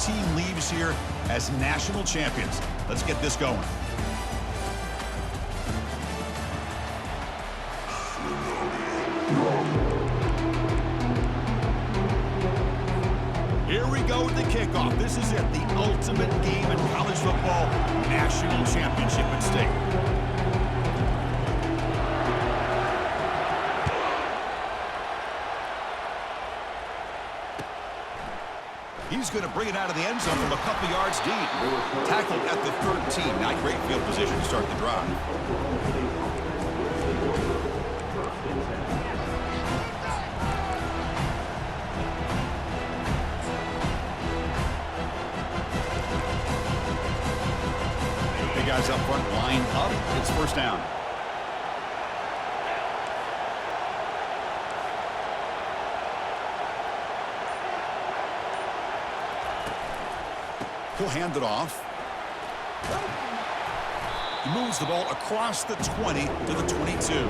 team leaves here as national champions. Let's get this going. Here we go with the kickoff. This is it, the ultimate game in college football, national championship at stake. He's going to bring it out of the end zone from a couple yards deep. Tackled at the 13. Not great field position to start the drive. The guys up front line up. It's first down. He'll hand it off. He moves the ball across the 20 to the 22.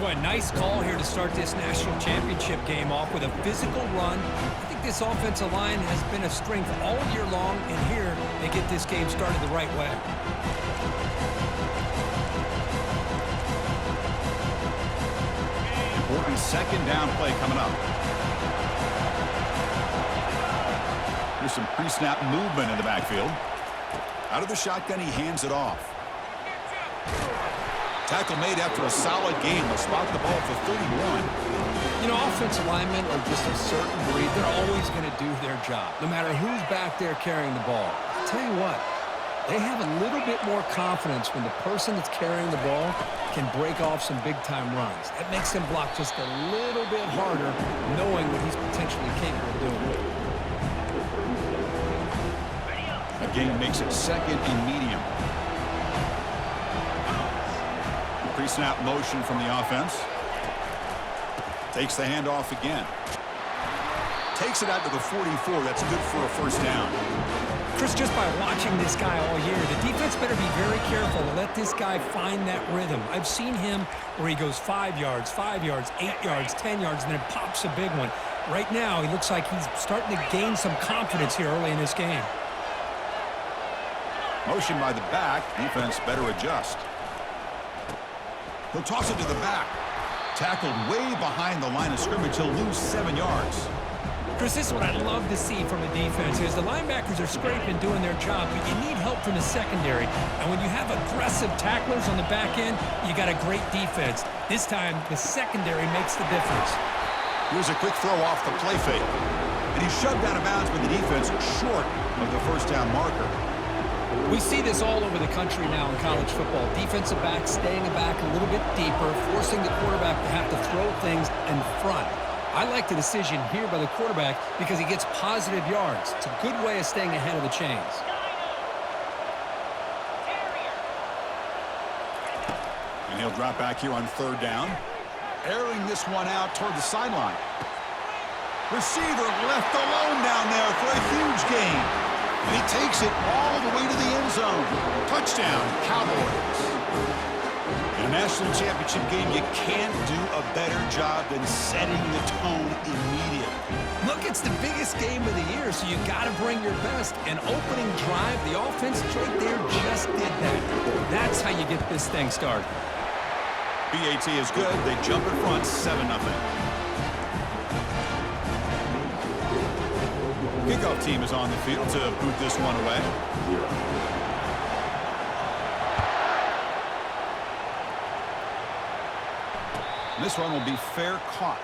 Boy, a nice call here to start this national championship game off with a physical run. I think this offensive line has been a strength all year long, and here they get this game started the right way. Important second down play coming up. There's some pre-snap movement in the backfield. Out of the shotgun, he hands it off. Tackle made after a solid game. They'll spot the ball for 31. You know, offensive linemen are just a certain breed. They're always going to do their job, no matter who's back there carrying the ball. I'll tell you what, they have a little bit more confidence when the person that's carrying the ball can break off some big-time runs. That makes them block just a little bit harder, knowing what he's potentially capable of doing. A gain makes it second and medium. Pre-snap motion from the offense. Takes the handoff again. Takes it out to the 44. That's good for a first down. Chris, just by watching this guy all year, the defense better be very careful to let this guy find that rhythm. I've seen him where he goes 5 yards, 8 yards, 10 yards, and then pops a big one. Right now, he looks like he's starting to gain some confidence here early in this game. Motion by the back. Defense better adjust. He'll toss it to the back. Tackled way behind the line of scrimmage. He'll lose 7 yards. Chris, this is what I love to see from a defense is the linebackers are scraping, doing their job, but you need help from the secondary. And when you have aggressive tacklers on the back end, you got a great defense. This time, the secondary makes the difference. Here's a quick throw off the play fake. And he's shoved out of bounds with the defense short of the first down marker. We see this all over the country now in college football. Defensive backs staying back a little bit deeper, forcing the quarterback to have to throw things in front. I like the decision here by the quarterback because he gets positive yards. It's a good way of staying ahead of the chains. And he'll drop back here on third down. Airing this one out toward the sideline. Receiver left alone down there for a huge gain. And he takes it all the way to the end zone. Touchdown, Cowboys. In a national championship game, you can't do a better job than setting the tone immediately. Look, it's the biggest game of the year, so you got to bring your best. An opening drive, the offense right there just did that. That's how you get this thing started. BAT is good. They jump in front, 7-0. Kickoff team is on the field to boot this one away. This one will be fair caught.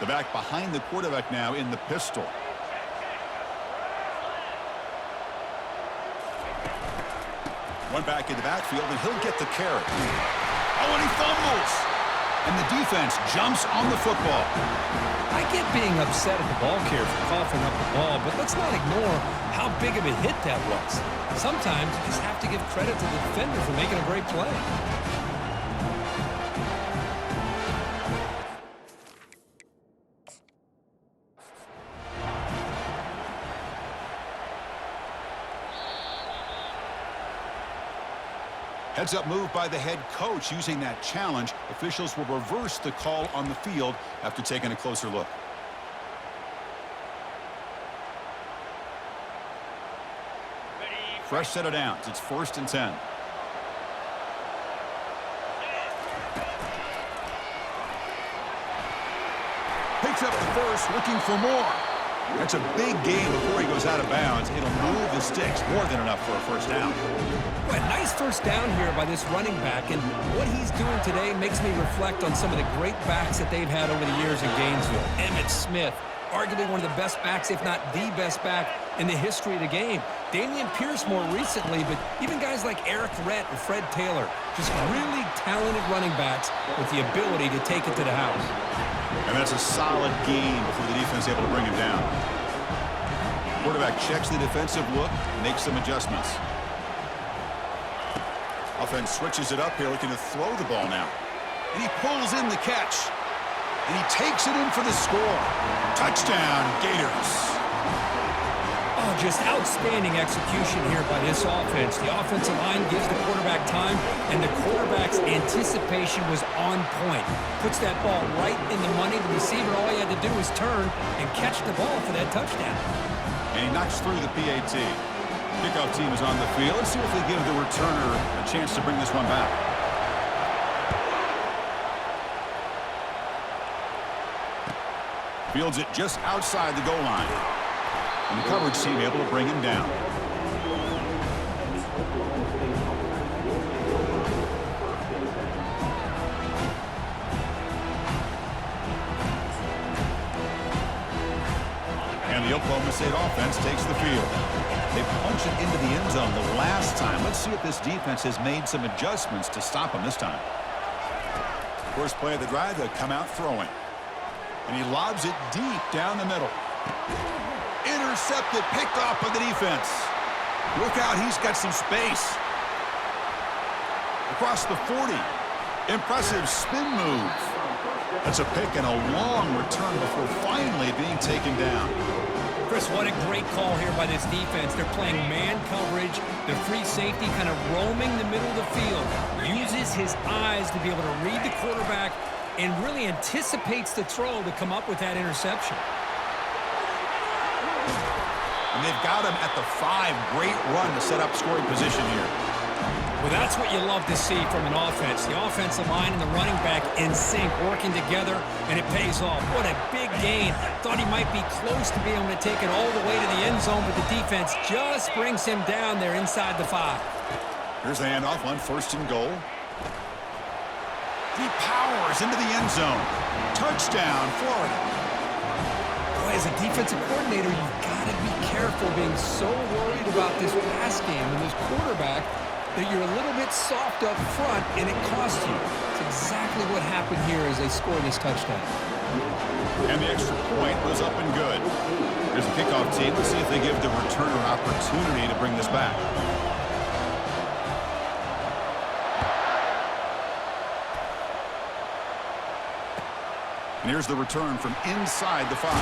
The back behind the quarterback now in the pistol. One back in the backfield, and he'll get the carry. Oh, and he fumbles. And the defense jumps on the football. I get being upset at the ball carrier for coughing up the ball, but let's not ignore how big of a hit that was. Sometimes you just have to give credit to the defender for making a great play. Heads-up move by the head coach using that challenge. Officials will reverse the call on the field after taking a closer look. Fresh set of downs. It's 1st and 10. Picks up the first, looking for more. That's a big gain before he goes out of bounds. It'll move the sticks, more than enough for a first down. Well, a nice first down here by this running back, and what he's doing today makes me reflect on some of the great backs that they've had over the years in Gainesville. Emmitt Smith, arguably one of the best backs, if not the best back in the history of the game. Dameon Pierce more recently, but even guys like Eric Rett and Fred Taylor, just really talented running backs with the ability to take it to the house. And that's a solid gain before the defense is able to bring him down. Quarterback checks the defensive look, makes some adjustments. Offense switches it up here, looking to throw the ball now. And he pulls in the catch. And he takes it in for the score. Touchdown, Gators. Oh, just outstanding execution here by this offense. The offensive line gives the quarterback time, and the quarterback's anticipation was on point. Puts that ball right in the money. The receiver, all he had to do was turn and catch the ball for that touchdown. And he knocks through the PAT. Kickoff team is on the field. Let's see if they give the returner a chance to bring this one back. Fields it just outside the goal line. And the coverage team able to bring him down. And the Oklahoma State offense takes the field. They punch it into the end zone the last time. Let's see if this defense has made some adjustments to stop them this time. First play of the drive, they'll come out throwing. And he lobs it deep down the middle. Intercepted, picked off by the defense. Look out, he's got some space. Across the 40. Impressive spin move. That's a pick and a long return before finally being taken down. Chris, what a great call here by this defense. They're playing man coverage. The free safety kind of roaming the middle of the field. Uses his eyes to be able to read the quarterback and really anticipates the throw to come up with that interception. And they've got him at the 5. Great run to set up scoring position here. Well, that's what you love to see from an offense. The offensive line and the running back in sync, working together, and it pays off. What a big gain. Thought he might be close to being able to take it all the way to the end zone, but the defense just brings him down there inside the 5. Here's the handoff on 1st and goal. He powers into the end zone. Touchdown, Florida. Boy, as a defensive coordinator, you've got to be careful being so worried about this pass game and this quarterback that you're a little bit soft up front, and it costs you. It's exactly what happened here as they scored this touchdown. And the extra point was up and good. Here's the kickoff team. Let's see if they give the returner an opportunity to bring this back. And here's the return from inside the 5.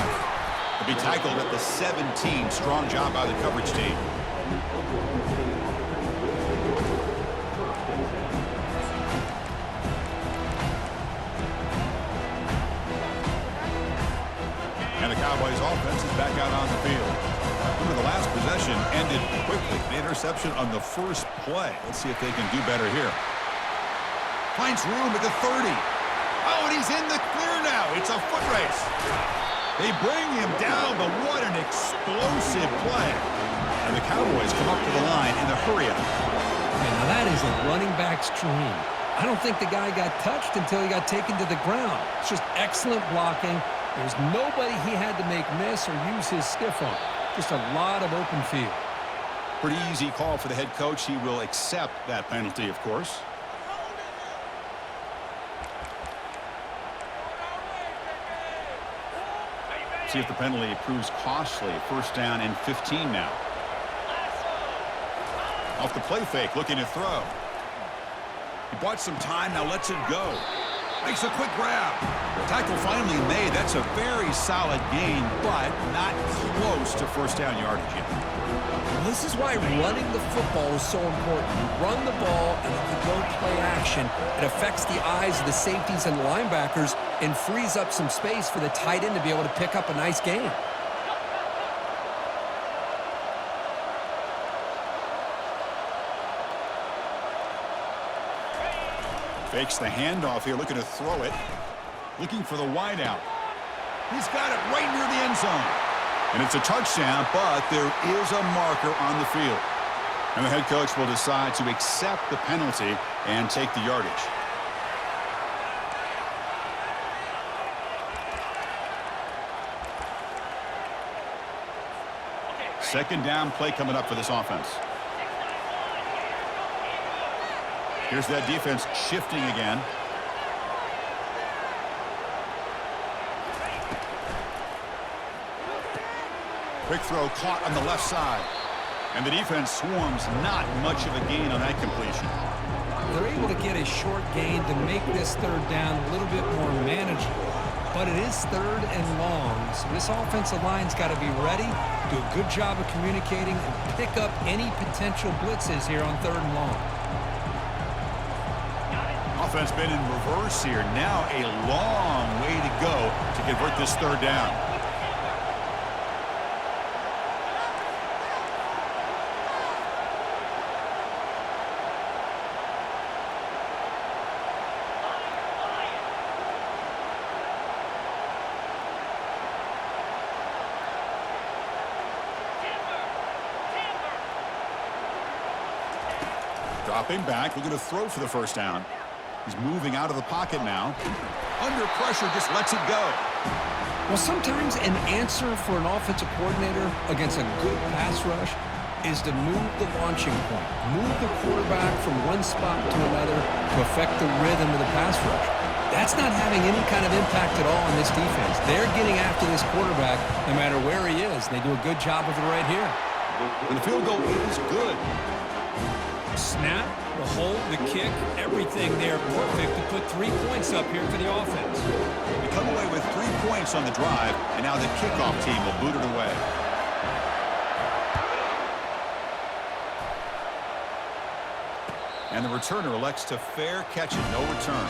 He'll be tackled at the 17. Strong job by the coverage team. And the Cowboys offense is back out on the field. Remember, the last possession ended quickly. The interception on the first play. Let's see if they can do better here. Finds room at the 30. Oh, and he's in the clear now. It's a foot race. They bring him down, but what an explosive play. And the Cowboys come up to the line in the hurry-up. And now that is a running back's dream. I don't think the guy got touched until he got taken to the ground. It's just excellent blocking. There's nobody he had to make miss or use his stiff arm. Just a lot of open field. Pretty easy call for the head coach. He will accept that penalty, of course. See if the penalty proves costly. 1st down and 15 now. Off the play fake, looking to throw. He bought some time, now lets it go. Makes a quick grab. Tackle finally made. That's a very solid gain, but not close to first down yardage yet. This is why running the football is so important. You run the ball, and if you go play action, it affects the eyes of the safeties and linebackers and frees up some space for the tight end to be able to pick up a nice gain. Fakes the handoff here, looking to throw it. Looking for the wideout. He's got it right near the end zone. And it's a touchdown, but there is a marker on the field. And the head coach will decide to accept the penalty and take the yardage. Second down play coming up for this offense. Here's that defense shifting again. Quick throw caught on the left side. And the defense swarms, not much of a gain on that completion. They're able to get a short gain to make this third down a little bit more manageable. But it is third and long, so this offensive line's got to be ready, do a good job of communicating, and pick up any potential blitzes here on third and long. Offense been in reverse here. Now a long way to go to convert this third down. Dropping back, looking to throw for the first down. He's moving out of the pocket now. Under pressure, just lets it go. Well, sometimes an answer for an offensive coordinator against a good pass rush is to move the launching point, move the quarterback from one spot to another to affect the rhythm of the pass rush. That's not having any kind of impact at all on this defense. They're getting after this quarterback no matter where he is. They do a good job of it right here. And the field goal is good. Snap, the hold, the kick, everything there perfect to put 3 points up here for the offense. They come away with 3 points on the drive, and now the kickoff team will boot it away. And the returner elects to fair catch it, no return.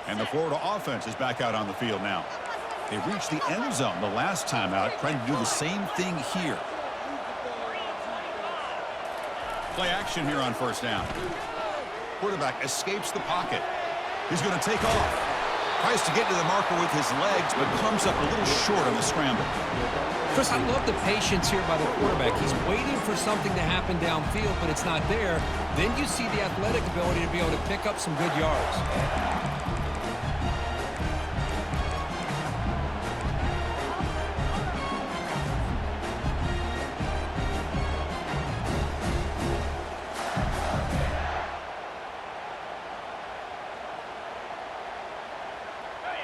And the Florida offense is back out on the field now. They reached the end zone the last time out, trying to do the same thing here. Play action here on first down. Quarterback escapes the pocket. He's going to take off. Tries to get to the marker with his legs, but comes up a little short on the scramble. Chris, I love the patience here by the quarterback. He's waiting for something to happen downfield, but it's not there. Then you see the athletic ability to be able to pick up some good yards.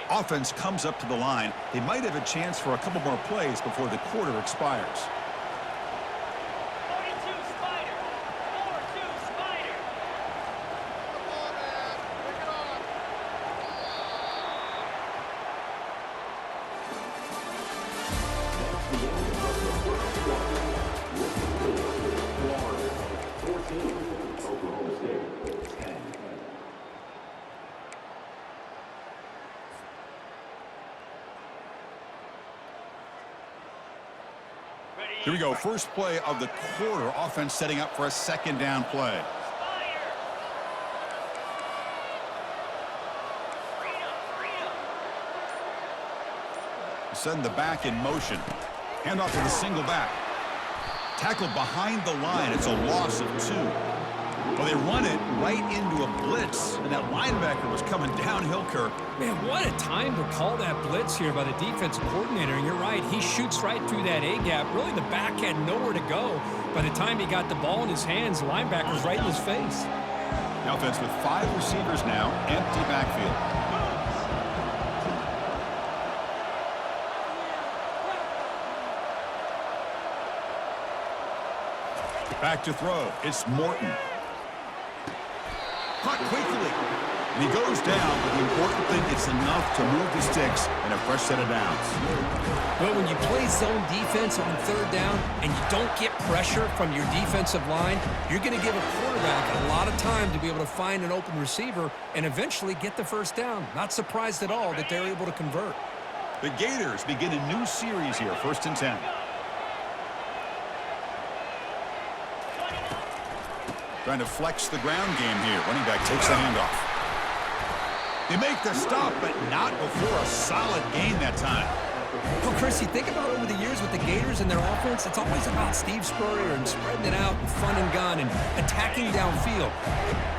Offense comes up to the line. They might have a chance for a couple more plays before the quarter expires. 42 Spider. 4-2 Spider. Come on, man. Pick it up. Here we go. First play of the quarter. Offense setting up for a second down play. Send the back in motion. Hand off to the single back. Tackled behind the line. It's a loss of 2. Well, they run it right into a blitz, and that linebacker was coming downhill, Kirk. Man, what a time to call that blitz here by the defensive coordinator. And you're right, he shoots right through that A-gap. Really, the back had nowhere to go. By the time he got the ball in his hands, the linebacker's right in his face. The offense with 5 receivers now, empty backfield. Back to throw. It's Morton. Caught quickly. And he goes down, but the important thing, it's enough to move the sticks and a fresh set of downs. Well, when you play zone defense on third down and you don't get pressure from your defensive line, you're going to give a quarterback a lot of time to be able to find an open receiver and eventually get the first down. Not surprised at all that they're able to convert. The Gators begin a new series here, 1st and 10. Trying to flex the ground game here. Running back takes the handoff. They make the stop, but not before a solid gain that time. Well, Chris, you think about over the years with the Gators and their offense, it's always about Steve Spurrier and spreading it out and fun and gun and attacking downfield.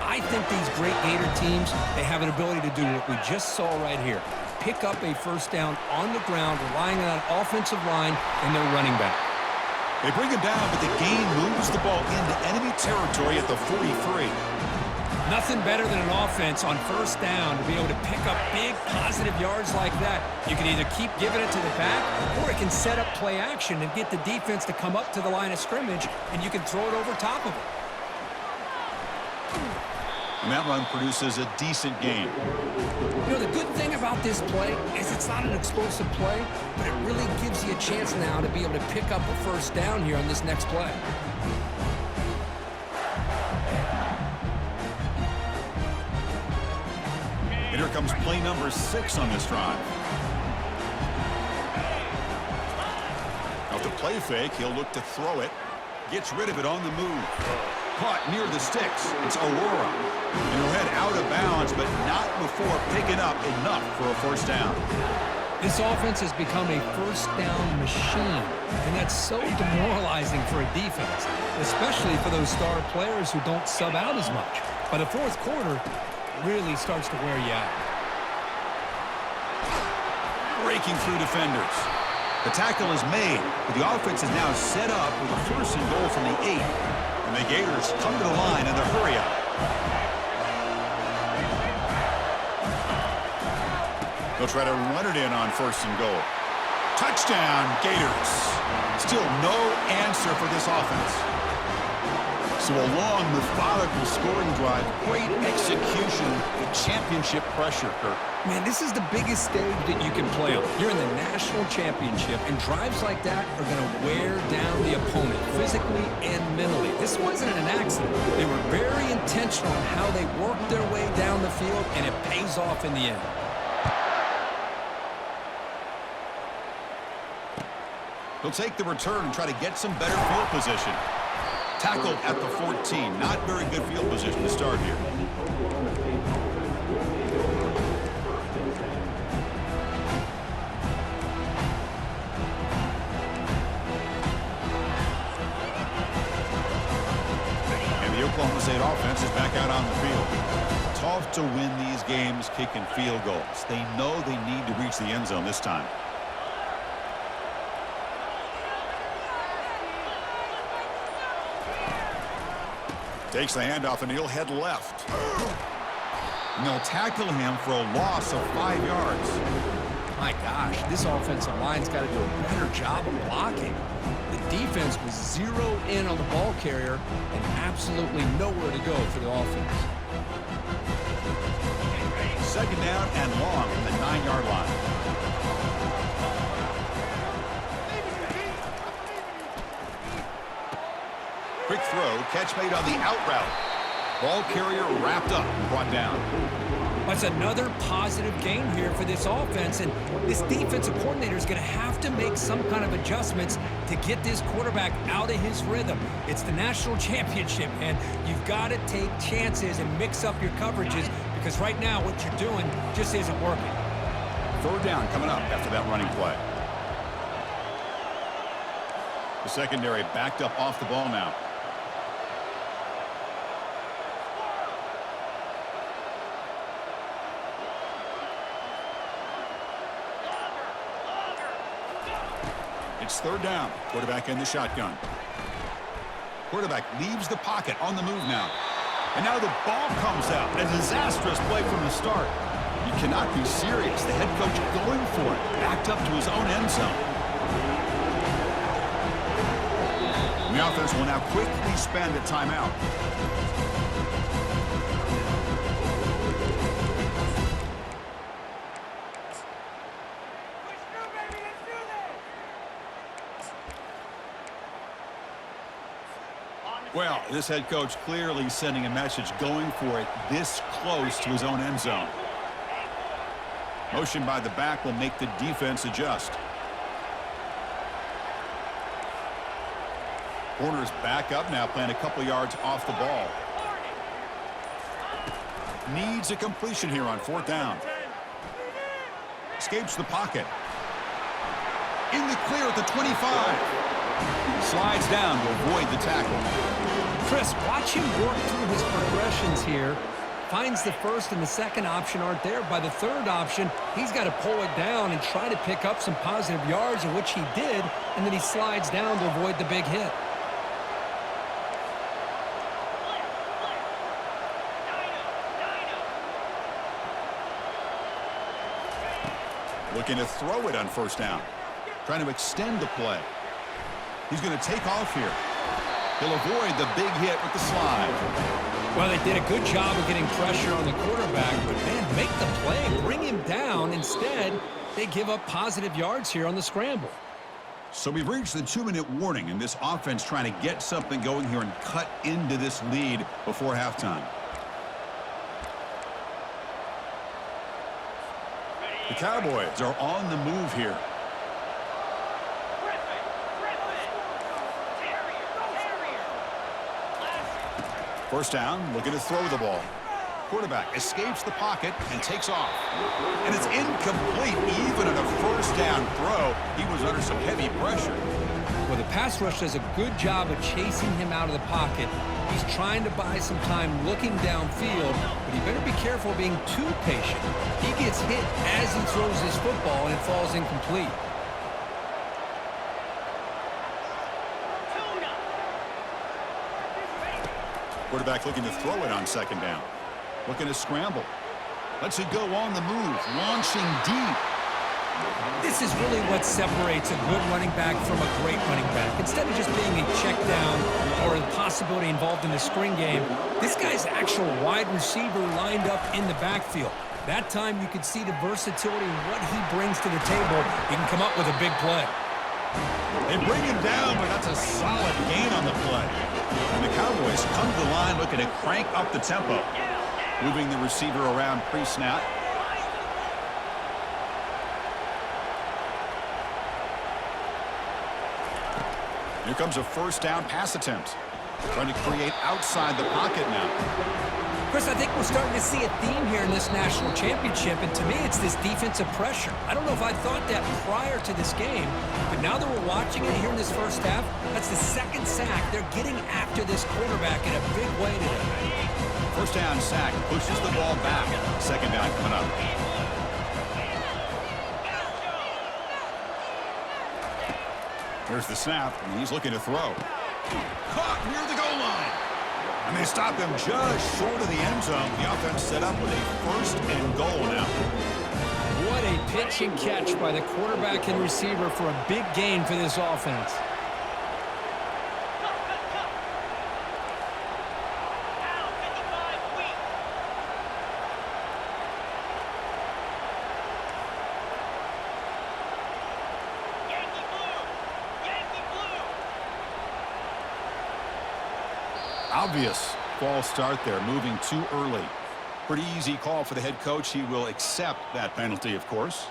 I think these great Gator teams, they have an ability to do what we just saw right here. Pick up a first down on the ground, relying on an offensive line and their running back. They bring him down, but the gain moves the ball into enemy territory at the 43. Nothing better than an offense on first down to be able to pick up big positive yards like that. You can either keep giving it to the back, or it can set up play action and get the defense to come up to the line of scrimmage, and you can throw it over top of it. And that run produces a decent gain. You know, the good thing about this play is it's not an explosive play, but it really gives you a chance now to be able to pick up a first down here on this next play. And here comes play number 6 on this drive. Off the play fake, he'll look to throw it. Gets rid of it on the move. Caught near the sticks. It's Aurora. And he'll head out of bounds, but not before picking up enough for a first down. This offense has become a first down machine, and that's so demoralizing for a defense, especially for those star players who don't sub out as much. By the fourth quarter, it really starts to wear you out. Breaking through defenders. The tackle is made, but the offense is now set up with a first and goal from the 8. And the Gators come to the line in the hurry-up. They'll try to run it in on first and goal. Touchdown, Gators. Still no answer for this offense. So a long, methodical scoring drive. Great execution with championship pressure, Kirk. Man, this is the biggest stage that you can play on. You're in the national championship, and drives like that are going to wear down the opponent physically and mentally. This wasn't an accident. They were very intentional in how they worked their way down the field, and it pays off in the end. He'll take the return and try to get some better field position. Tackled at the 14. Not very good field position to start here. And the Oklahoma State offense is back out on the field. Tough to win these games kicking field goals. They know they need to reach the end zone this time. Takes the handoff, and he'll head left. And they'll tackle him for a loss of 5 yards. My gosh, this offensive line's got to do a better job of blocking. The defense was zeroed in on the ball carrier and absolutely nowhere to go for the offense. Second down and long from the 9-yard line. Quick throw, catch made on the out route. Ball carrier wrapped up and brought down. That's another positive game here for this offense, and this defensive coordinator is going to have to make some kind of adjustments to get this quarterback out of his rhythm. It's the national championship, and you've got to take chances and mix up your coverages, because right now what you're doing just isn't working. Third down coming up after that running play. The secondary backed up off the ball now. It's third down. Quarterback in the shotgun. Quarterback leaves the pocket on the move now. And now the ball comes out. A disastrous play from the start. You cannot be serious. The head coach going for it. Backed up to his own end zone. The offense will now quickly spend a timeout. Well, this head coach clearly sending a message, going for it this close to his own end zone. Motion by the back will make the defense adjust. Corner's back up now, playing a couple yards off the ball. Needs a completion here on 4th down. Escapes the pocket. In the clear at the 25. Slides down to avoid the tackle. Chris, watch him work through his progressions here. Finds the first and the second option aren't there. By the third option, he's got to pull it down and try to pick up some positive yards, of which he did, and then he slides down to avoid the big hit. Looking to throw it on 1st down. Trying to extend the play. He's going to take off here. He'll avoid the big hit with the slide. Well, they did a good job of getting pressure on the quarterback, but, man, make the play, bring him down. Instead, they give up positive yards here on the scramble. So we've reached the 2-minute warning, and this offense trying to get something going here and cut into this lead before halftime. The Cowboys are on the move here. First down, looking to throw the ball. Quarterback escapes the pocket and takes off. And it's incomplete. Even on a 1st down throw, he was under some heavy pressure. Well, the pass rush does a good job of chasing him out of the pocket. He's trying to buy some time looking downfield, but he better be careful being too patient. He gets hit as he throws his football, and it falls incomplete. Quarterback looking to throw it on 2nd down. Looking to scramble. Lets it go on the move. Launching deep. This is really what separates a good running back from a great running back. Instead of just being a check down or a possibility involved in the screen game, this guy's actual wide receiver lined up in the backfield. That time you could see the versatility and what he brings to the table. He can come up with a big play. They bring him down, but that's a solid gain on the play. And the Cowboys come to the line looking to crank up the tempo. Moving the receiver around pre-snap. Here comes a 1st down pass attempt. Trying to create outside the pocket now. Chris, I think we're starting to see a theme here in this national championship, and to me it's this defensive pressure. I don't know if I thought that prior to this game, but now that we're watching it here in this 1st half, that's the 2nd sack. They're getting after this quarterback in a big way today. 1st down sack, pushes the ball back. 2nd down coming up. Here's the snap, and he's looking to throw. Caught near the goal line. And they stop him just short of the end zone. The offense set up with a 1st and goal now. What a pitch and catch by the quarterback and receiver for a big gain for this offense. Obvious false start there, moving too early. Pretty easy call for the head coach. He will accept that penalty, of course.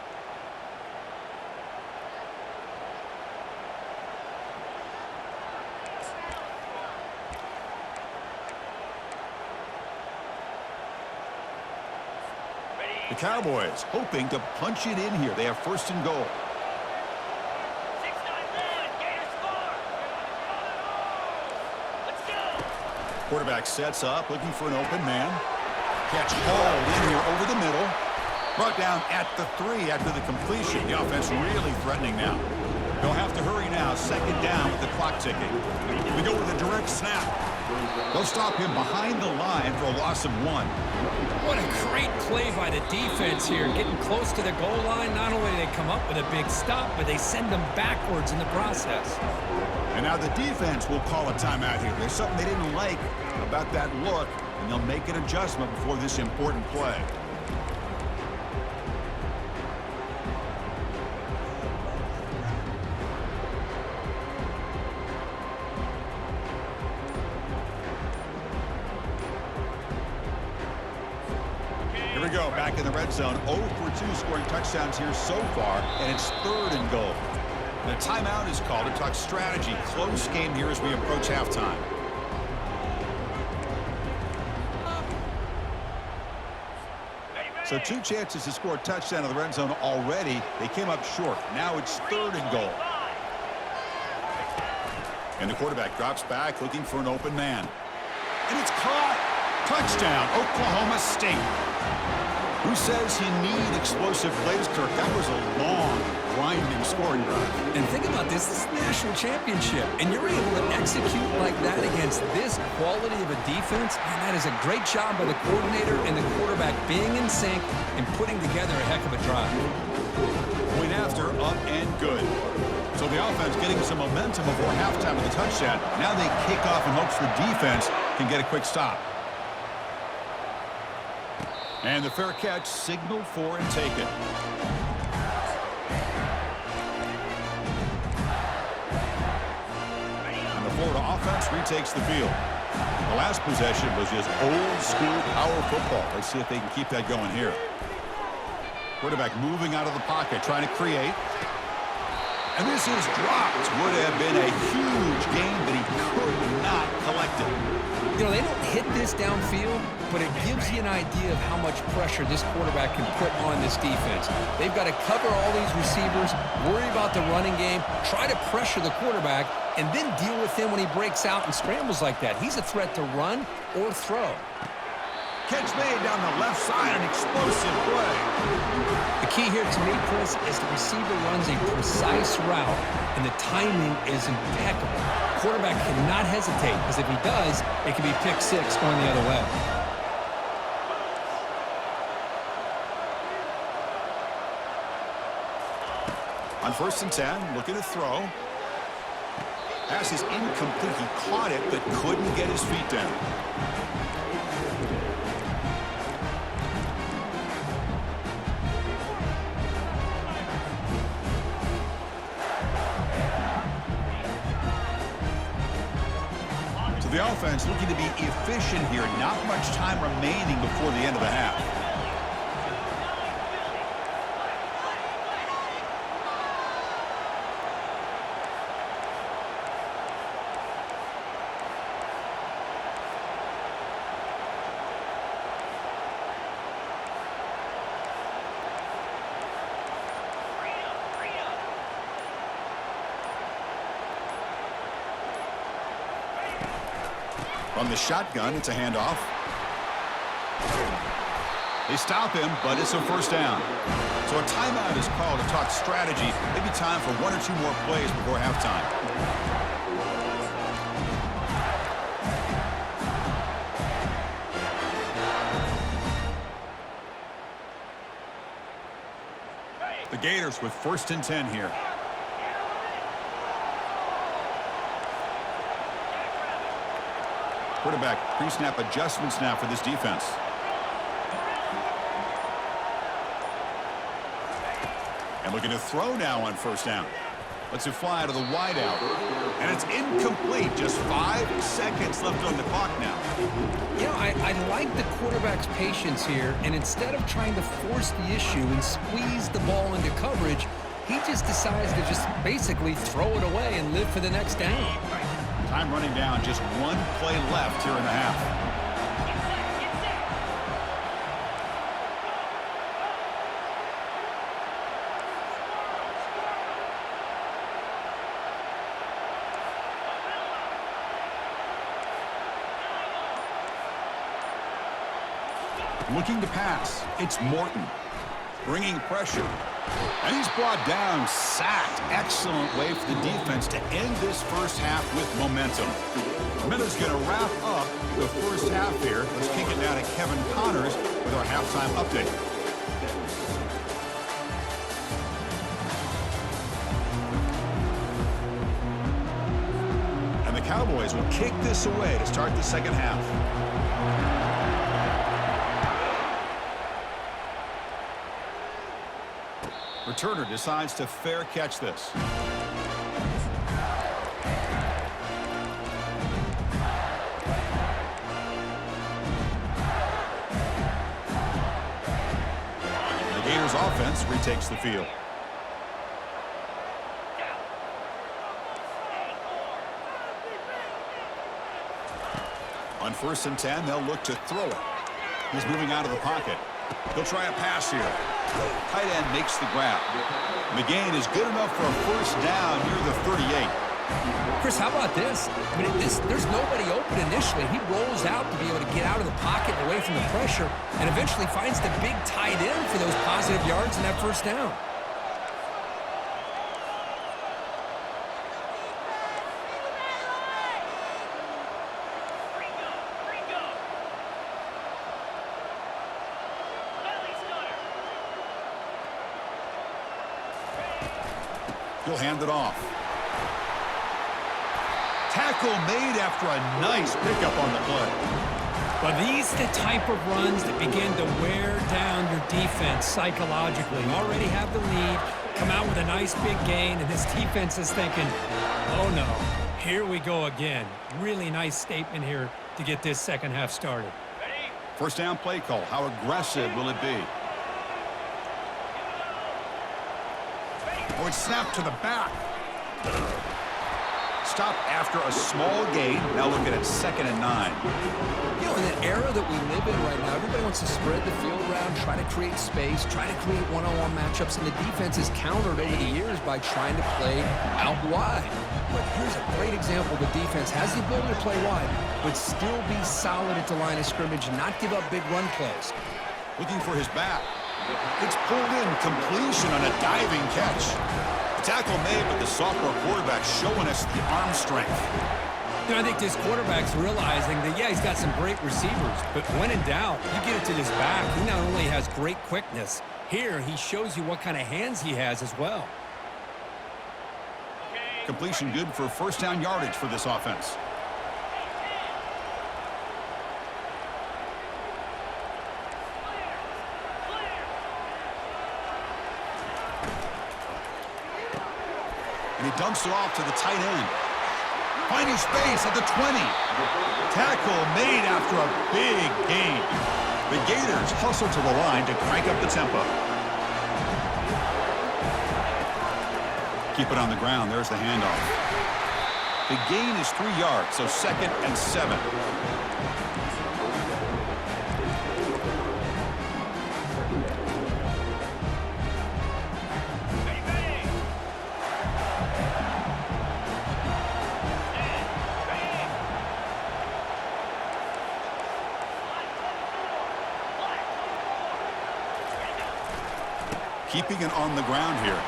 The Cowboys hoping to punch it in here. They have 1st and goal. Quarterback sets up, looking for an open man. Catch hauled in here over the middle. Brought down at the 3 after the completion. The offense really threatening now. They'll have to hurry now. 2nd down with the clock ticking. We go with a direct snap. They'll stop him behind the line for a loss of 1. What a great play by the defense here. Getting close to the goal line, not only do they come up with a big stop, but they send them backwards in the process. And now the defense will call a timeout here. There's something they didn't like about that look, and they'll make an adjustment before this important play. Here we go, back in the red zone. 0 for 2 scoring touchdowns here so far, and it's 3rd and goal. The timeout is called to talk strategy. Close game here as we approach halftime. So 2 chances to score a touchdown in the red zone already. They came up short. Now it's 3rd and goal. And the quarterback drops back looking for an open man. And it's caught. Touchdown, Oklahoma State. Who says you need explosive plays, Kirk? That was a long, grinding scoring drive. And think about this is the national championship, and you're able to execute like that against this quality of a defense, and that is a great job by the coordinator and the quarterback being in sync and putting together a heck of a drive. Point after, up and good. So the offense getting some momentum before halftime with a touchdown. Now they kick off in hopes the defense can get a quick stop. And the fair catch signaled for and taken. And the Florida offense retakes the field. The last possession was just old school power football. Let's see if they can keep that going here. Quarterback moving out of the pocket, trying to create. And this is dropped. Would have been a huge gain, but he could not collect it. You know, they don't hit this downfield, but it gives you an idea of how much pressure this quarterback can put on this defense. They've got to cover all these receivers, worry about the running game, try to pressure the quarterback, and then deal with him when he breaks out and scrambles like that. He's a threat to run or throw. Catch made down the left side, an explosive play. The key here to me, Chris, is the receiver runs a precise route, and the timing is impeccable. Quarterback cannot hesitate, because if he does, it can be pick 6 going the other way. On 1st and 10, looking to throw. Pass is incomplete. He caught it, but couldn't get his feet down. So the offense looking to be efficient here. Not much time remaining before the end of the half. From the shotgun, it's a handoff. They stop him, but it's a 1st down. So a timeout is called to talk strategy. Maybe time for 1 or 2 more plays before halftime. The Gators with 1st and 10 here. Quarterback pre-snap adjustments now for this defense. And looking to throw now on 1st down. Lets it fly out of the wideout. And it's incomplete. Just 5 seconds left on the clock now. You know, I like the quarterback's patience here, and instead of trying to force the issue and squeeze the ball into coverage, he just decides to just basically throw it away and live for the next down. Time running down, just 1 play left here in the half. Looking to pass, it's Morton. Bringing pressure. And he's brought down, sacked. Excellent way for the defense to end this first half with momentum. Minutes going to wrap up the first half here. Let's kick it down to Kevin Connors with our halftime update. And the Cowboys will kick this away to start the second half. Returner decides to fair catch this. The Gators offense retakes the field. On 1st and 10, they'll look to throw it. He's moving out of the pocket. He'll try a pass here. Tight end makes the grab. McGain is good enough for a first down near the 38. Chris, how about this? I mean, there's nobody open initially. He rolls out to be able to get out of the pocket and away from the pressure and eventually finds the big tight end for those positive yards and that first down. He'll hand it off. Tackle made after a nice pickup on the play. But these are the type of runs that begin to wear down your defense psychologically. You already have the lead, come out with a nice big gain, and this defense is thinking, oh no, here we go again. Really nice statement here to get this second half started. First down play call. How aggressive will it be? Oh, it's snapped to the back. Stop after a small gain. Now looking at 2nd and 9. You know, in the era that we live in right now, everybody wants to spread the field around, try to create space, try to create one-on-one matchups, and the defense is countered over the years by trying to play out wide. But here's a great example. The defense has the ability to play wide, but still be solid at the line of scrimmage and not give up big run plays. Looking for his back. It's pulled in, completion on a diving catch. The tackle made, but the sophomore quarterback showing us the arm strength. You know, I think this quarterback's realizing that, yeah, he's got some great receivers, but when in doubt, you get it to his back. He not only has great quickness, here he shows you what kind of hands he has as well. Completion good for first down yardage for this offense. And he dumps it off to the tight end. Finding space at the 20. Tackle made after a big gain. The Gators hustle to the line to crank up the tempo. Keep it on the ground. There's the handoff. The gain is 3 yards, so 2nd and 7. Keeping it on the ground here.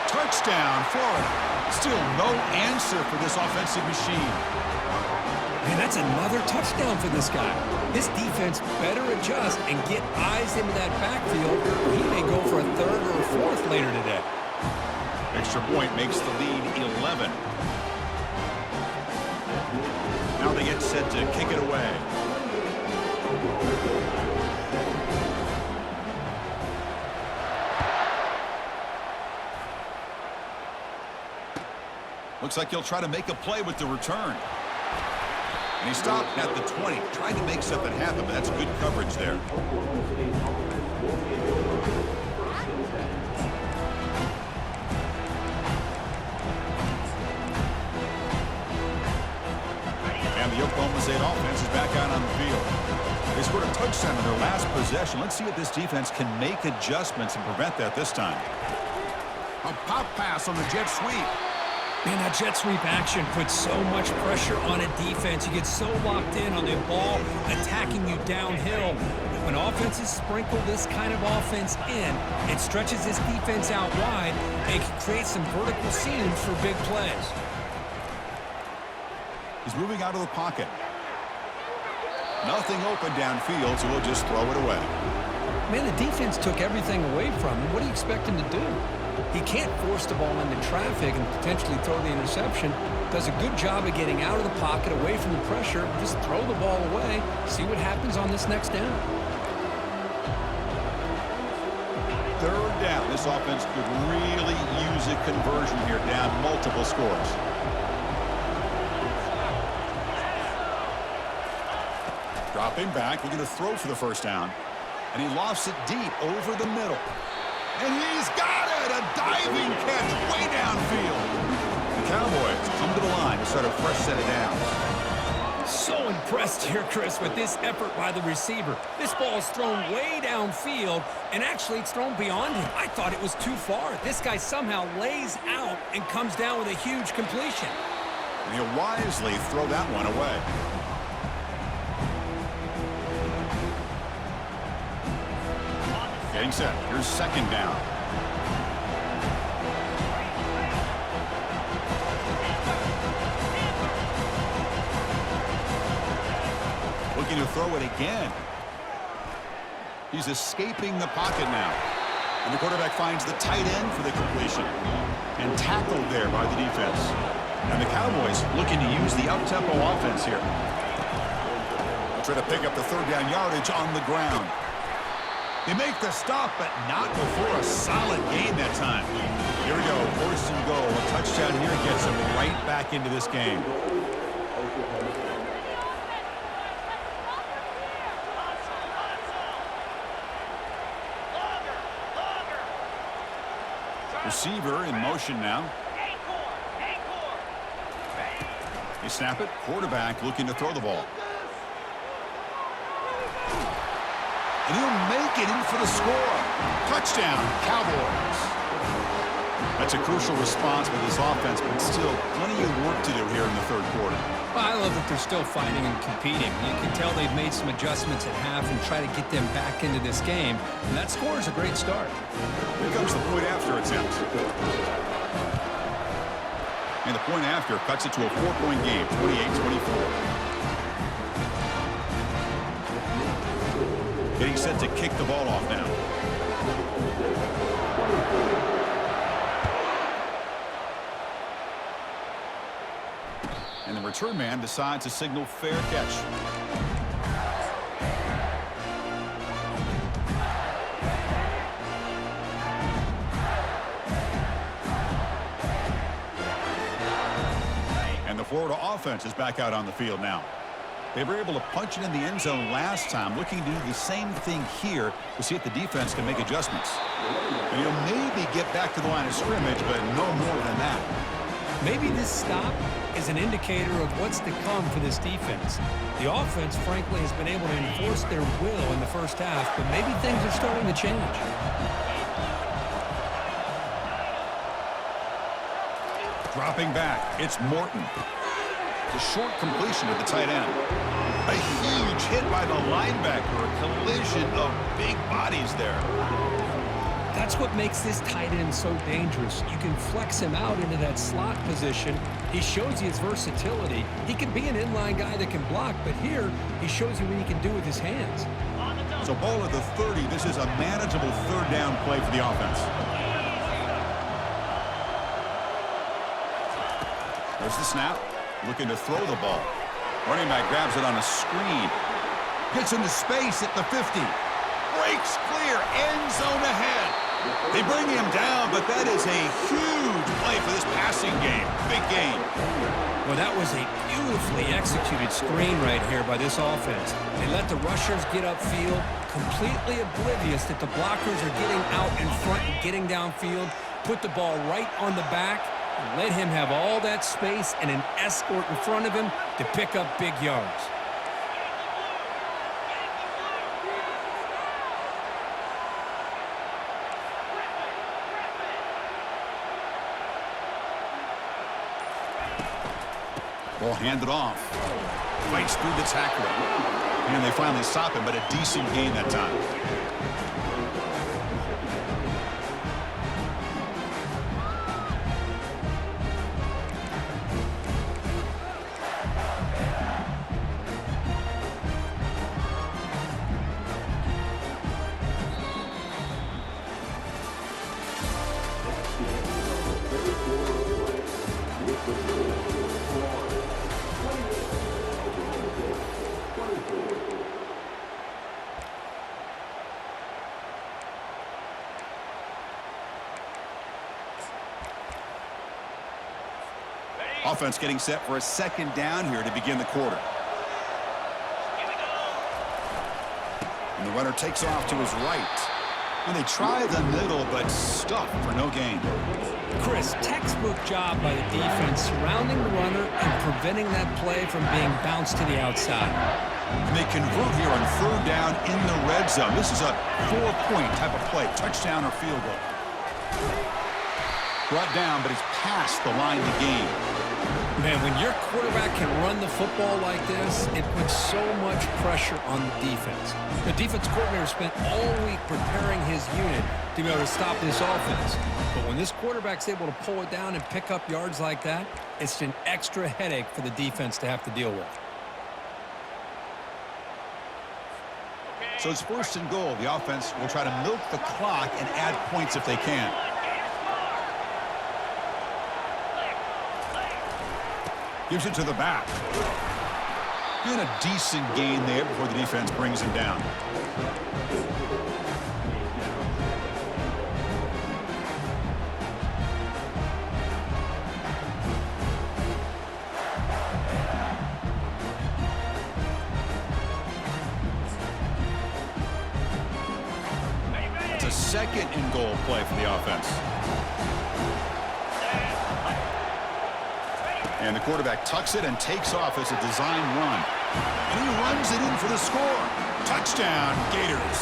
Touchdown, Florida. Still no answer for this offensive machine. Man, that's another touchdown for this guy. This defense better adjust and get eyes into that backfield, or he may go for a 3rd or a 4th later today. Extra point makes the lead 11. Now they get set to kick it away. Looks like he'll try to make a play with the return. And he stopped at the 20, trying to make something happen, but that's good coverage there. And the Oklahoma State offense is back out on the field. They scored a touchdown in their last possession. Let's see if this defense can make adjustments and prevent that this time. A pop pass on the jet sweep. Man, that jet sweep action puts so much pressure on a defense. You get so locked in on the ball attacking you downhill. When offenses sprinkle this kind of offense in, it stretches this defense out wide and can create some vertical seams for big plays. He's moving out of the pocket. Nothing open downfield, so he'll just throw it away. Man, the defense took everything away from him. What do you expect him to do? He can't force the ball into traffic and potentially throw the interception. Does a good job of getting out of the pocket, away from the pressure. Just throw the ball away. See what happens on this next down. Third down. This offense could really use a conversion here, down multiple scores. Dropping back, looking to throw for the first down. And he lofts it deep over the middle. And he's got it! A diving catch way downfield. The Cowboys come to the line to start a fresh set of downs. So impressed here, Chris, with this effort by the receiver. This ball is thrown way downfield, and actually it's thrown beyond him. I thought it was too far. This guy somehow lays out and comes down with a huge completion. And he'll wisely throw that one away. Getting set. Here's second down. Looking to throw it again. He's escaping the pocket now. And the quarterback finds the tight end for the completion. And tackled there by the defense. And the Cowboys looking to use the up-tempo offense here. They'll try to pick up the third down yardage on the ground. They make the stop, but not before a solid gain that time. Here we go, 4th and goal. A touchdown here gets them right back into this game. Receiver in motion now. They snap it. Quarterback looking to throw the ball. And he'll make it in for the score. Touchdown, Cowboys. That's a crucial response by this offense, but still plenty of work to do here in the third quarter. Well, I love that they're still fighting and competing. You can tell they've made some adjustments at half and try to get them back into this game. And that score is a great start. Here comes the point after attempt. And the point after cuts it to a 4-point game, 28-24. Getting set to kick the ball off now. And the return man decides to signal fair catch. And the Florida offense is back out on the field now. They were able to punch it in the end zone last time, looking to do the same thing here to see if the defense can make adjustments. And he'll maybe get back to the line of scrimmage, but no more than that. Maybe this stop is an indicator of what's to come for this defense. The offense, frankly, has been able to enforce their will in the first half, but maybe things are starting to change. Dropping back, it's Morton. The short completion to the tight end. A huge hit by the linebacker. A collision of big bodies there. That's what makes this tight end so dangerous. You can flex him out into that slot position. He shows you his versatility. He can be an inline guy that can block, but here he shows you what he can do with his hands. So ball at the 30. This is a manageable third down play for the offense. There's the snap. Looking to throw the ball. Running back grabs it on a screen. Gets into space at the 50. Breaks clear. End zone ahead. They bring him down, but that is a huge play for this passing game. Big gain. Well, that was a beautifully executed screen right here by this offense. They let the rushers get upfield, completely oblivious that the blockers are getting out in front and getting downfield. Put the ball right on the back. Let him have all that space and an escort in front of him to pick up big yards. Ball handed off. Fights through the tackler. And they finally stop him, but a decent gain that time. Offense getting set for a second down here to begin the quarter. And the runner takes off to his right. And they try the middle, but stuffed for no gain. Chris, textbook job by the defense surrounding the runner and preventing that play from being bounced to the outside. And they convert here on third down in the red zone. This is a 4-point type of play, touchdown or field goal. Brought down, but it's past the line to gain. Man, when your quarterback can run the football like this, it puts so much pressure on the defense. The defense coordinator spent all week preparing his unit to be able to stop this offense. But when this quarterback's able to pull it down and pick up yards like that, it's an extra headache for the defense to have to deal with. So it's first and goal. The offense will try to milk the clock and add points if they can. Gives it to the back. And a decent gain there before the defense brings him down. It's a second and goal play for the offense. And the quarterback tucks it and takes off as a design run. And he runs it in for the score. Touchdown, Gators.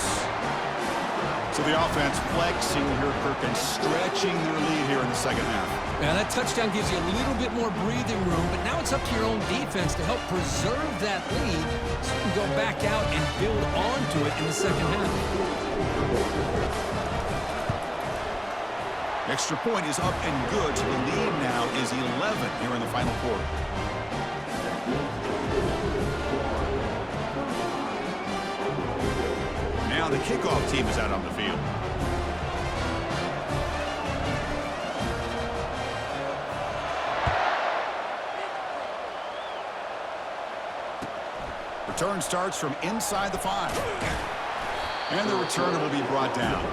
So the offense flexing here, Kirk, and stretching their lead here in the second half. Now that touchdown gives you a little bit more breathing room, but now it's up to your own defense to help preserve that lead so you can go back out and build onto it in the second half. Extra point is up and good, so the lead now is 11 here in the final quarter. Now the kickoff team is out on the field. Return starts from inside the 5. And the returner will be brought down.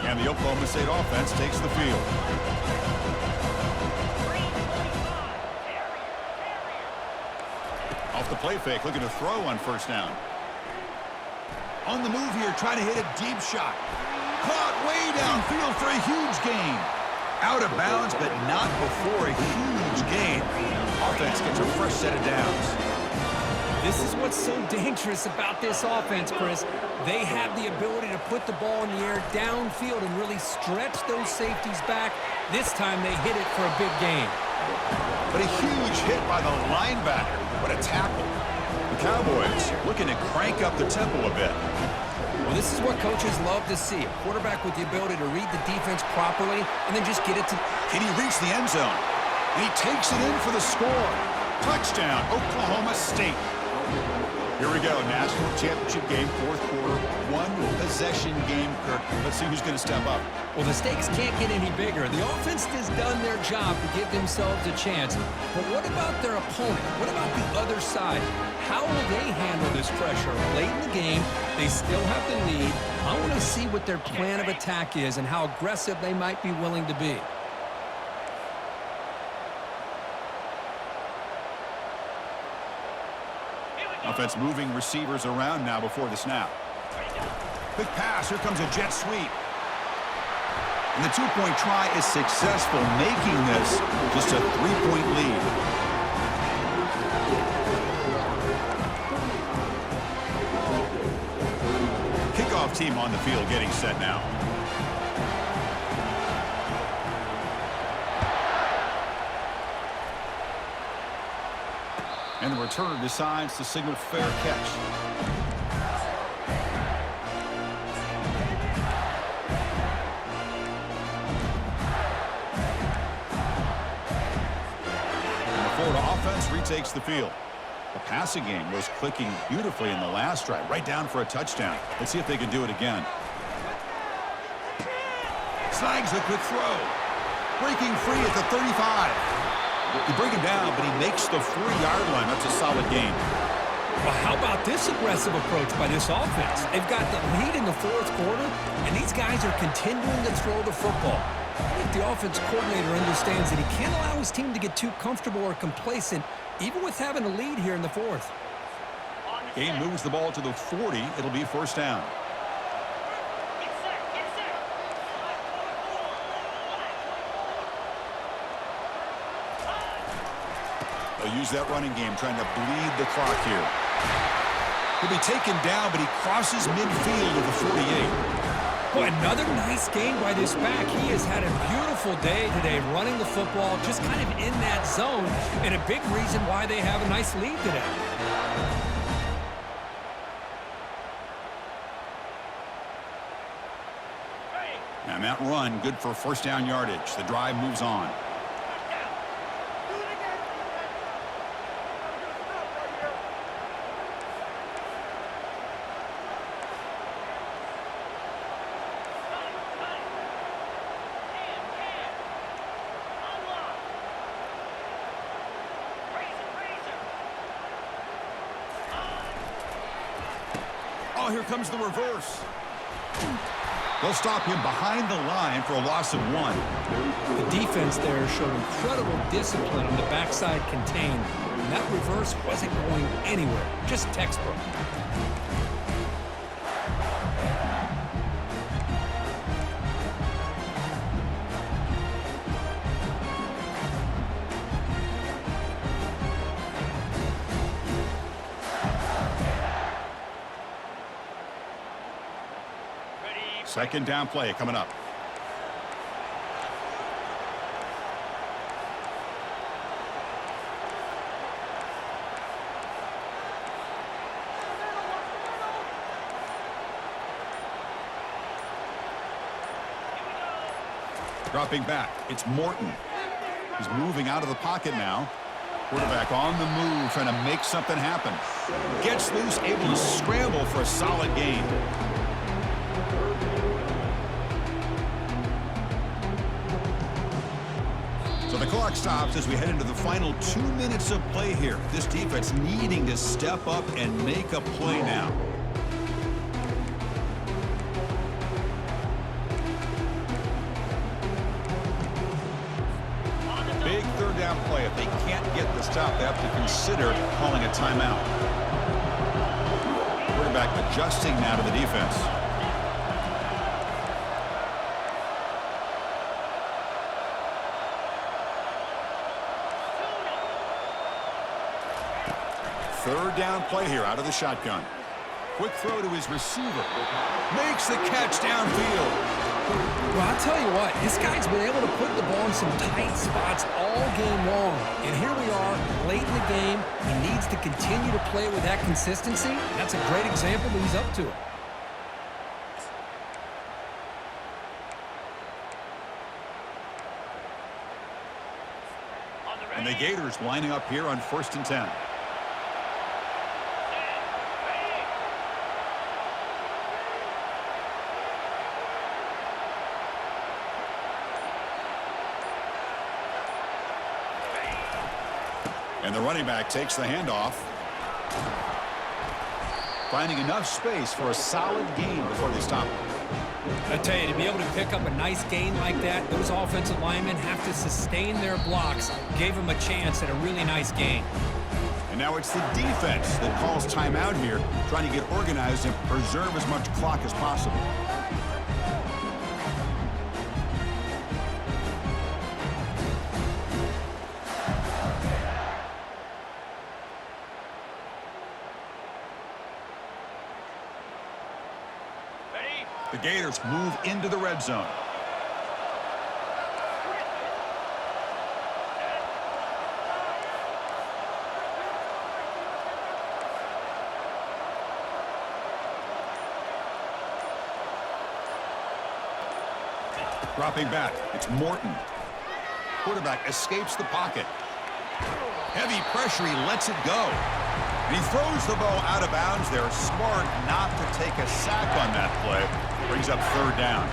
And the Oklahoma State offense takes the field. Off the play fake, looking to throw on first down. On the move here, trying to hit a deep shot. Caught way downfield for a huge gain. Out of bounds, but not before a huge gain. Offense gets a fresh set of downs. This is what's so dangerous about this offense, Chris. They have the ability to put the ball in the air downfield and really stretch those safeties back. This time they hit it for a big gain. But a huge hit by the linebacker. What a tackle. The Cowboys looking to crank up the tempo a bit. Well, this is what coaches love to see. A quarterback with the ability to read the defense properly and then just get it to... Can he reach the end zone? And he takes it in for the score. Touchdown, Oklahoma State. Here we go, national championship game, fourth quarter, one possession game, Kirk. Let's see who's going to step up. Well, the stakes can't get any bigger. The offense has done their job to give themselves a chance. But what about their opponent? What about the other side? How will they handle this pressure? Late in the game, they still have the lead. I want to see what their plan of attack is and how aggressive they might be willing to be. Offense moving receivers around now before the snap. Quick pass. Here comes a jet sweep. And the two-point try is successful, making this just a three-point lead. Kickoff team on the field getting set now. And the returner decides to signal fair catch. And the Florida offense retakes the field. The passing game was clicking beautifully in the last drive, right down for a touchdown. Let's see if they can do it again. Snags a quick throw. Breaking free at the 35. You bring him down, but he makes the 4-yard line. That's a solid gain. Well, how about this aggressive approach by this offense? They've got the lead in the fourth quarter, and these guys are continuing to throw the football. I think the offense coordinator understands that he can't allow his team to get too comfortable or complacent, even with having a lead here in the fourth. Game moves the ball to the 40. It'll be first down. They'll use that running game, trying to bleed the clock here. He'll be taken down, but he crosses midfield at the 48. Boy, another nice game by this back. He has had a beautiful day today running the football, just kind of in that zone, and a big reason why they have a nice lead today. And that run, good for first down yardage. The drive moves on. Oh, here comes the reverse. They'll stop him behind the line for a loss of 1. The defense there showed incredible discipline on the backside contain. And that reverse wasn't going anywhere. Just textbook. Second down play coming up. Dropping back, it's Morton. He's moving out of the pocket now. Quarterback on the move, trying to make something happen. Gets loose, able to scramble for a solid gain. So the clock stops as we head into the final 2 minutes of play here. This defense needing to step up and make a play now. Big third down play. If they can't get the stop, they have to consider calling a timeout. Quarterback adjusting now to the defense. Third down play here out of the shotgun. Quick throw to his receiver. Makes the catch downfield. Well, I'll tell you what, this guy's been able to put the ball in some tight spots all game long. And here we are, late in the game. He needs to continue to play with that consistency. That's a great example that he's up to it. And the Gators lining up here on 1st and 10. And the running back takes the handoff. Finding enough space for a solid gain before they stop him. I tell you, to be able to pick up a nice gain like that, those offensive linemen have to sustain their blocks. Gave them a chance at a really nice gain. And now it's the defense that calls timeout here, trying to get organized and preserve as much clock as possible. Ready? The Gators move into the red zone. Dropping back, it's Morton. Quarterback escapes the pocket. Heavy pressure, he lets it go. And he throws the ball out of bounds. They're smart not to take a sack on that play. Brings up third down.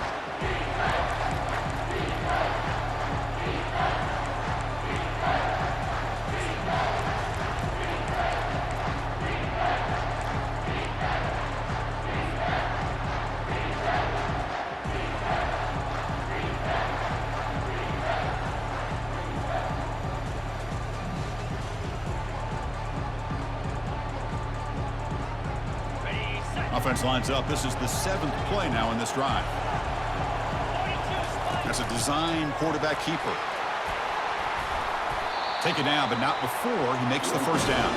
Offense lines up. This is the 7th play now in this drive. That's a design quarterback keeper. Taken down, but not before he makes the first down.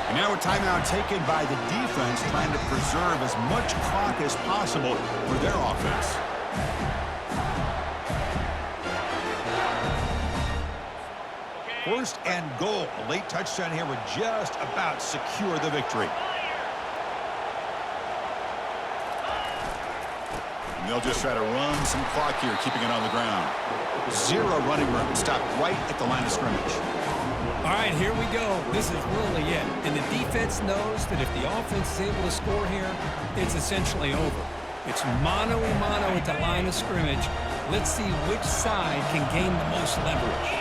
And now a timeout taken by the defense, trying to preserve as much clock as possible for their offense. First and goal. A late touchdown here would just about secure the victory. And they'll just try to run some clock here, keeping it on the ground. 0 running room. Stopped right at the line of scrimmage. All right, here we go. This is really it. And the defense knows that if the offense is able to score here, it's essentially over. It's mano-a-mano at the line of scrimmage. Let's see which side can gain the most leverage.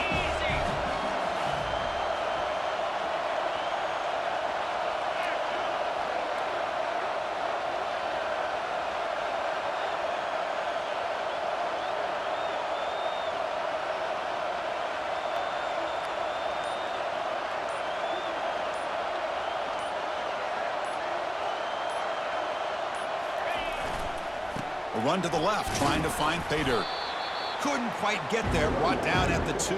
A run to the left, trying to find pay dirt. Couldn't quite get there, brought down at the 2.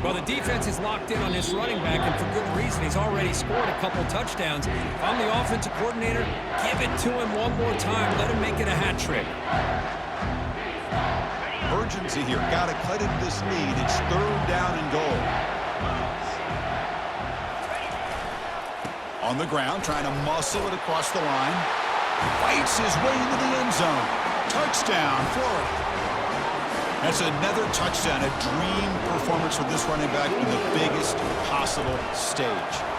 Well, the defense is locked in on this running back, and for good reason. He's already scored a couple touchdowns. If I'm the offensive coordinator, give it to him one more time. Let him make it a hat trick. Urgency here. Got to cut into this lead. It's 3rd down and goal. On the ground, trying to muscle it across the line. Fights his way into the end zone. Touchdown, Florida. That's another touchdown. A dream performance for this running back in the biggest possible stage.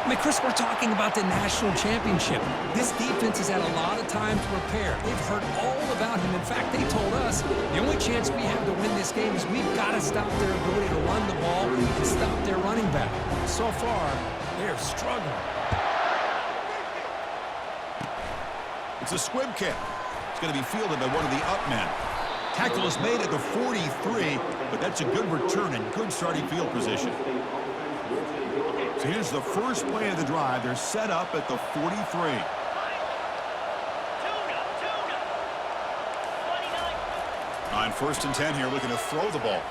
I mean, Chris, we're talking about the national championship. This defense has had a lot of time to prepare. They've heard all about him. In fact, they told us the only chance we have to win this game is we've got to stop their ability to run the ball and stop their running back. So far, they're struggling. It's a squib kick. It's going to be fielded by one of the up men. Tackle is made at the 43, but that's a good return and good starting field position. So here's the first play of the drive. They're set up at the 43. On 1st and 10 here, looking to throw the ball.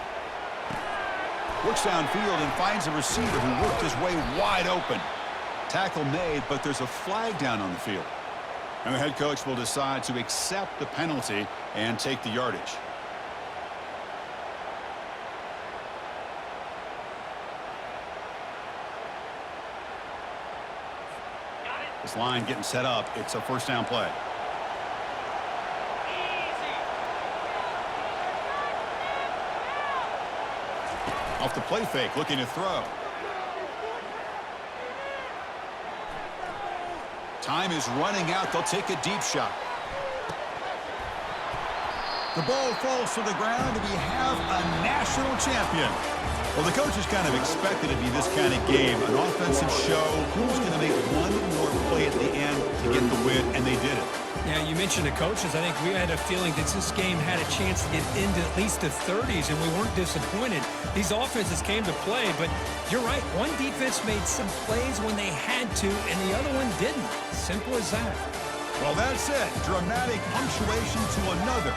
Works downfield and finds a receiver who worked his way wide open. Tackle made, but there's a flag down on the field. And the head coach will decide to accept the penalty and take the yardage. This line getting set up. It's a 1st down play. Off the play fake, looking to throw. Time is running out. They'll take a deep shot. The ball falls to the ground, and we have a national champion. Well, the coaches kind of expected it to be this kind of game, an offensive show. Who's going to make one more play at the end to get the win, and they did it. Yeah, you mentioned the coaches. I think we had a feeling that this game had a chance to get into at least the 30s, and we weren't disappointed. These offenses came to play, but you're right. One defense made some plays when they had to, and the other one didn't. Simple as that. Well, that's it. Dramatic punctuation to another